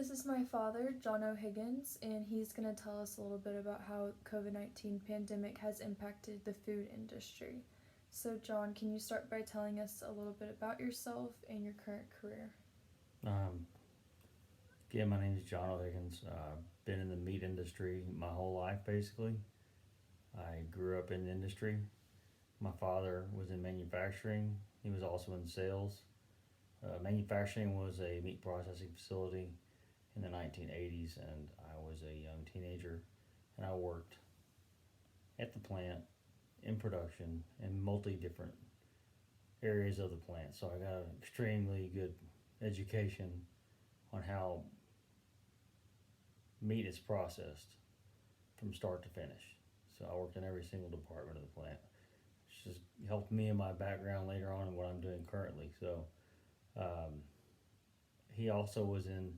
This is my father, John O'Higgins, and he's going to tell us a little bit about how COVID-19 pandemic has impacted the food industry. So, John, can you start by telling us a little bit about yourself and your current career? Um, Again, my name is John O'Higgins. Been in the meat industry my whole life, basically. I grew up in the industry. My father was in manufacturing. He was also in sales. Manufacturing was a meat processing facility in the 1980s, and I was a young teenager, and I worked at the plant in production in multi different areas of the plant. So I got an extremely good education on how meat is processed from start to finish. So I worked in every single department of the plant, which just helped me in my background later on in what I'm doing currently. So um, he also was in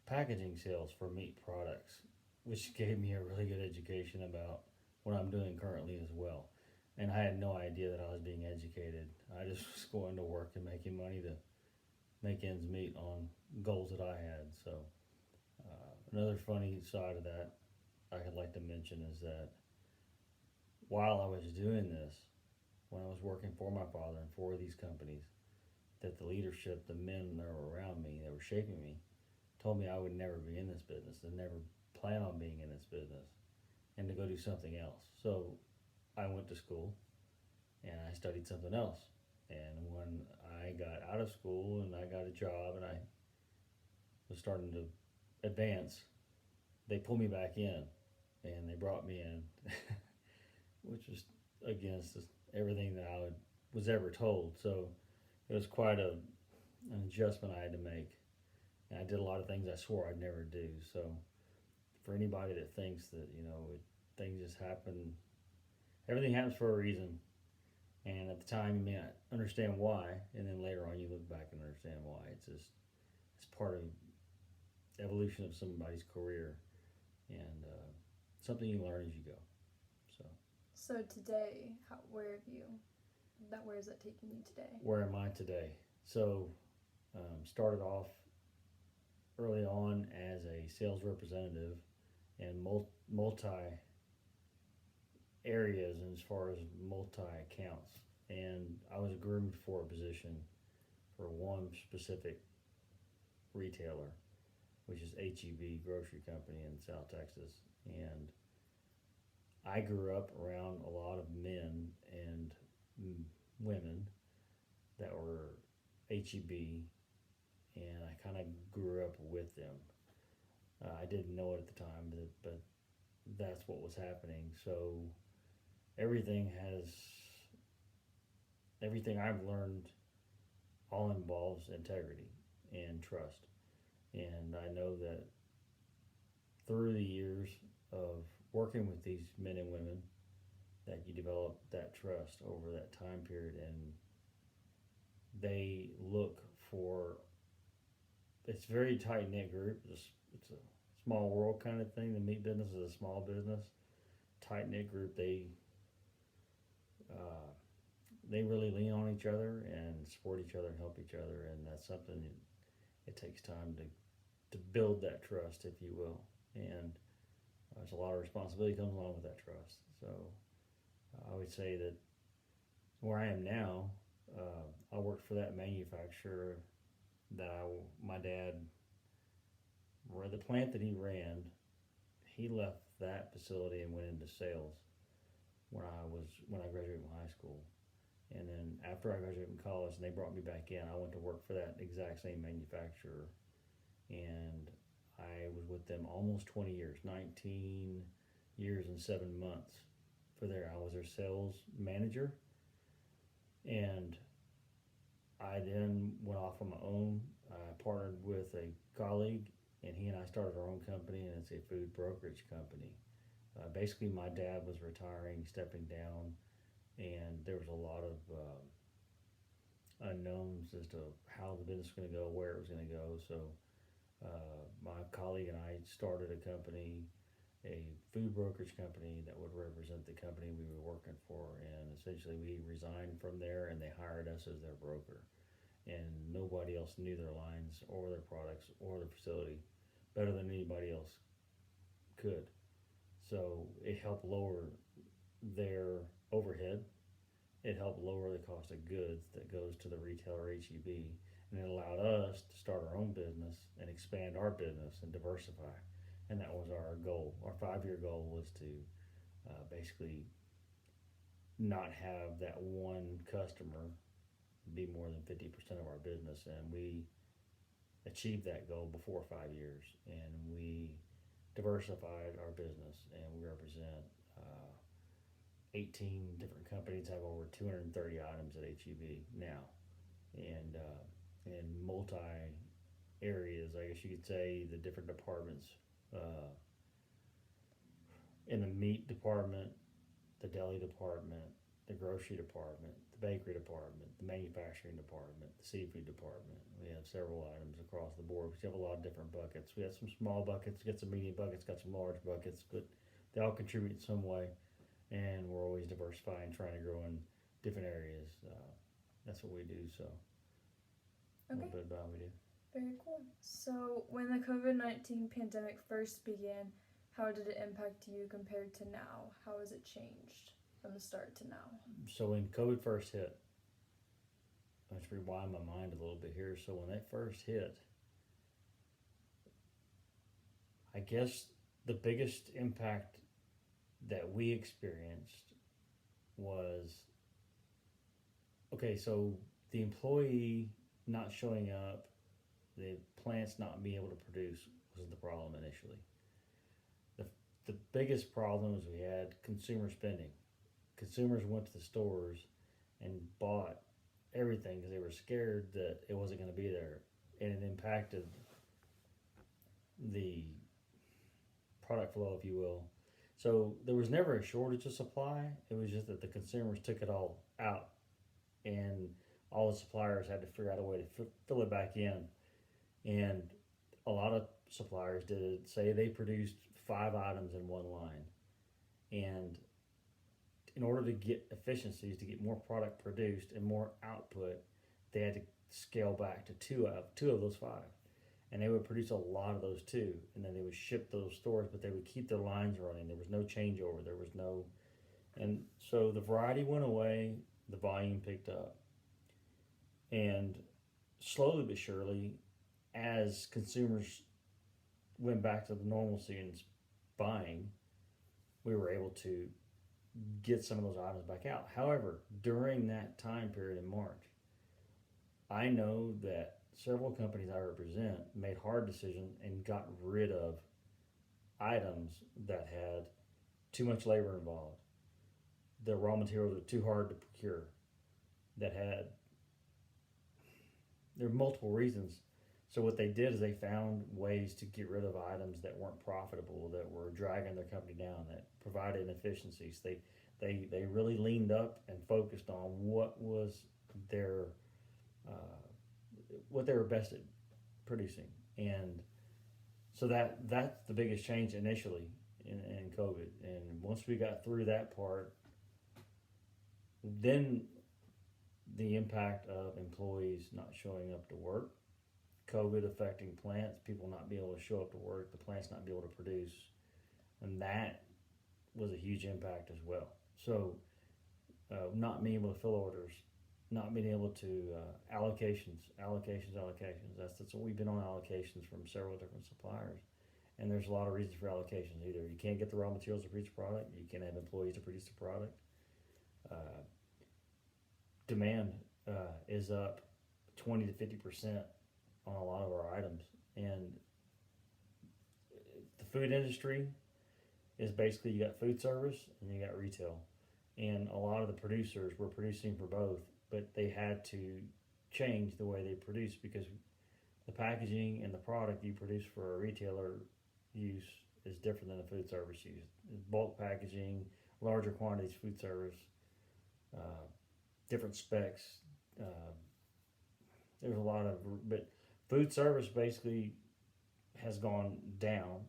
packaging sales for meat products, which gave me a really good education about what I'm doing currently as well. And I had no idea that I was being educated. I just was going to work and making money to make ends meet on goals that I had. So another funny side of that I'd like to mention is that while I was doing this, when I was working for my father and for these companies, that the leadership, the men that were around me, that were shaping me, told me I would never be in this business and never plan on being in this business and to go do something else. So I went to school and I studied something else. And when I got out of school and I got a job and I was starting to advance, they pulled me back in and they brought me in, which was against everything that was ever told. So it was quite an adjustment I had to make. And I did a lot of things I swore I'd never do. So for anybody that thinks that, things just happen, everything happens for a reason. And at the time, you may not understand why. And then later on, you look back and understand why. It's part of evolution of somebody's career. And something you learn as you go. So So today, where is that taking you today? where am I today? So started off early on as a sales representative in multi areas and as far as multi accounts. And I was groomed for a position for one specific retailer, which is HEB Grocery Company in South Texas. And I grew up around a lot of men and women that were HEB, and I kind of grew up with them. I didn't know it at the time, but that's what was happening. So everything has everything I've learned all involves integrity and trust. And I know that through the years of working with these men and women that you develop that trust over that time period, and they look for, it's a very tight knit group. It's a small world kind of thing. The meat business is a small business, tight knit group. Uh, they really lean on each other and support each other and help each other, and that's something it takes time to build that trust, if you will. And there's a lot of responsibility comes along with that trust. So I would say that where I am now, I worked for that manufacturer that my dad, the plant that he ran, he left that facility and went into sales when I graduated from high school. And then after I graduated from college and they brought me back in, I went to work for that exact same manufacturer. And I was with them almost 20 years, 19 years and 7 months for there. I was their sales manager. And I then went off on my own. I partnered with a colleague, and he and I started our own company, and it's a food brokerage company. Basically, my dad was retiring, stepping down, and there was a lot of unknowns as to how the business was going to go, where it was going to go. So my colleague and I started a company, a food brokerage company that would represent the company we were working for. And essentially, we resigned from there, and they hired us as their broker. And nobody else knew their lines or their products or their facility better than anybody else could. So it helped lower their overhead. It helped lower the cost of goods that goes to the retailer HEB, and it allowed us to start our own business and expand our business and diversify. And that was our goal. Our 5 year goal was to basically not have that one customer be more than 50% of our business, and we achieved that goal before 5 years, and we diversified our business, and we represent 18 different companies, have over 230 items at HEB now, and in multi areas, I guess you could say, the different departments. In the meat department, the deli department, the grocery department, the bakery department, the manufacturing department, the seafood department. We have several items across the board. We have a lot of different buckets. We have some small buckets, got some medium buckets, got some large buckets, but they all contribute in some way. And we're always diversifying, trying to grow in different areas. That's what we do. So, a Okay. little bit about what we do. Very cool. So, when the COVID-19 pandemic first began, how did it impact you compared to now? How has it changed from the start to now? So when COVID first hit, let's rewind my mind a little bit here. So when that first hit, I guess the biggest impact that we experienced was, okay, so the employee not showing up, the plants not being able to produce was the problem initially. The biggest problem is we had consumer spending. Consumers went to the stores and bought everything because they were scared that it wasn't going to be there, and it impacted the product flow, if you will. So there was never a shortage of supply. It was just that the consumers took it all out, and all the suppliers had to figure out a way to fill it back in. And a lot of suppliers did it. Say they produced 5 items in one line, and in order to get efficiencies, to get more product produced and more output, they had to scale back to two of those 5, and they would produce a lot of those too, and then they would ship to those stores, but they would keep their lines running. There was no changeover. There was no, and so the variety went away, the volume picked up, and slowly but surely, as consumers went back to the normalcy and buying, we were able to get some of those items back out. However, during that time period in March, I know that several companies I represent made hard decisions and got rid of items that had too much labor involved. The raw materials were too hard to procure. There were multiple reasons. So what they did is they found ways to get rid of items that weren't profitable, that were dragging their company down, that provided inefficiencies. They really leaned up and focused on what was their what they were best at producing, and so that's the biggest change initially in COVID. And once we got through that part, then the impact of employees not showing up to work, COVID affecting plants, people not being able to show up to work, the plants not be able to produce, and that was a huge impact as well. So not being able to fill orders, not being able to allocations. That's what we've been on allocations from several different suppliers, and there's a lot of reasons for allocations. Either you can't get the raw materials to produce the product, you can't have employees to produce the product. Demand is up 20 to 50% on a lot of our items, and the food industry is basically, you got food service and you got retail, and a lot of the producers were producing for both, but they had to change the way they produce because the packaging and the product you produce for a retailer use is different than a food service use. Bulk packaging, larger quantities, food service, different specs. There's a lot of, but food service basically has gone down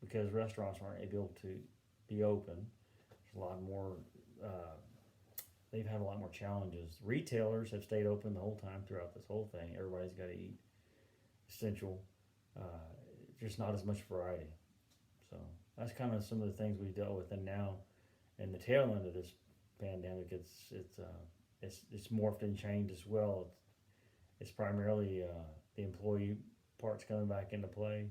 because restaurants aren't able to be open. There's a lot more, they've had a lot more challenges. Retailers have stayed open the whole time throughout this whole thing. Everybody's got to eat. Essential. just not as much variety. So that's kind of some of the things we dealt with, and now, in the tail end of this pandemic, it's morphed and changed as well. It's primarily the employee parts coming back into play,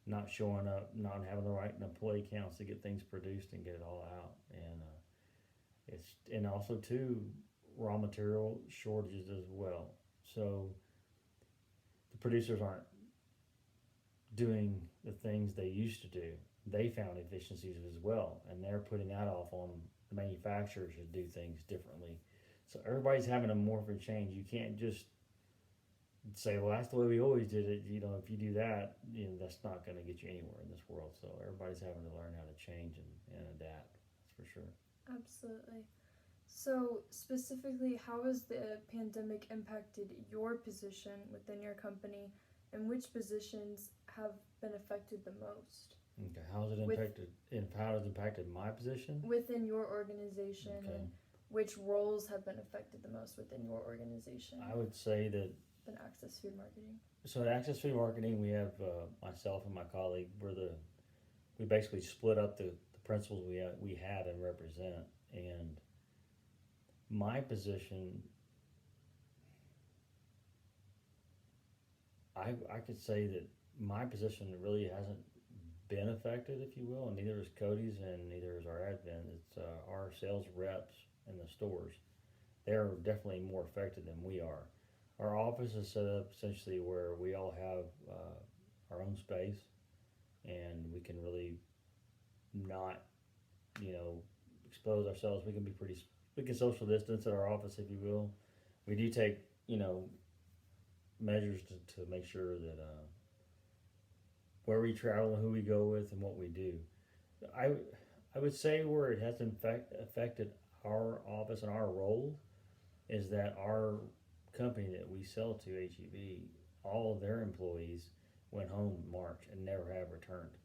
not showing up, not having the right employee counts to get things produced and get it all out, and also too raw material shortages as well. So the producers aren't doing the things they used to do. They found efficiencies as well, and they're putting that off on the manufacturers to do things differently. So everybody's having a morph and change. You can't just say, well, that's the way we always did it. You know, if you do that, you know, that's not going to get you anywhere in this world. So everybody's having to learn how to change and adapt. That's for sure. Absolutely. So, specifically, how has the pandemic impacted your position within your company, and which positions have been affected the most Okay, how's it impacted? How has it impacted my position? within your organization, Okay, and which roles have been affected the most within your organization? I would say that. Than Access Food Marketing. So at Access Food Marketing, we have myself and my colleague. We basically split up the principles we had and represent. And my position, I could say that my position really hasn't been affected, if you will, and neither is Cody's and neither is our admin. It's our sales reps in the stores. They're definitely more affected than we are. Our office is set up essentially where we all have our own space, and we can really not, expose ourselves. We can social distance at our office, if you will. We do take, measures to make sure that where we travel and who we go with and what we do. I would say where it has affected our office and our role is that our company that we sell to, HEB, all of their employees went home in March and never have returned.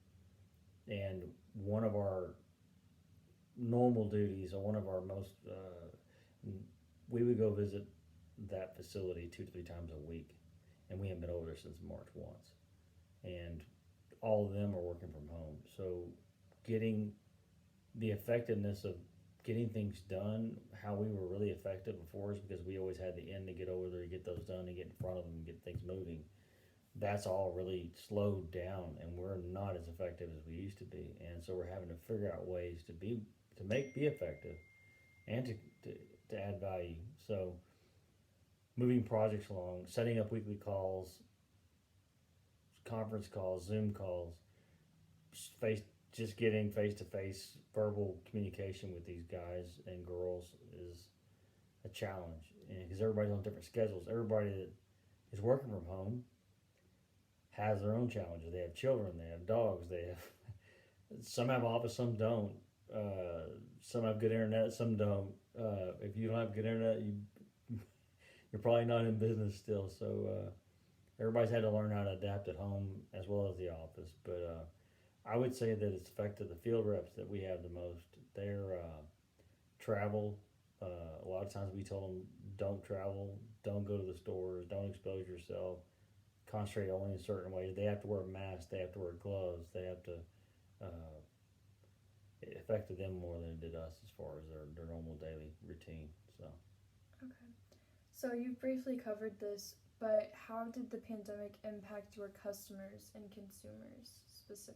And one of our normal duties, or one of our most, we would go visit that facility 2 to 3 times a week, and we haven't been over there since March once. And all of them are working from home. So getting the effectiveness of getting things done, how we were really effective before is because we always had the end to get over there, to get those done, to get in front of them, and get things moving. That's all really slowed down, and we're not as effective as we used to be. And so we're having to figure out ways to be effective and to add value. So moving projects along, setting up weekly calls, conference calls, Zoom calls, just getting face-to-face verbal communication with these guys and girls is a challenge, because everybody's on different schedules. Everybody that is working from home has their own challenges. They have children, they have dogs, some have office, some don't. Some have good internet, some don't. If you don't have good internet, you're probably not in business still. So everybody's had to learn how to adapt at home as well as the office. But I would say that it's affected the field reps that we have the most. Their travel, a lot of times we told them, don't travel, don't go to the stores, don't expose yourself, concentrate only in certain ways. They have to wear masks, they have to wear gloves, they have to, it affected them more than it did us as far as their normal daily routine. So. Okay. So you've briefly covered this, but how did the pandemic impact your customers and consumers specifically?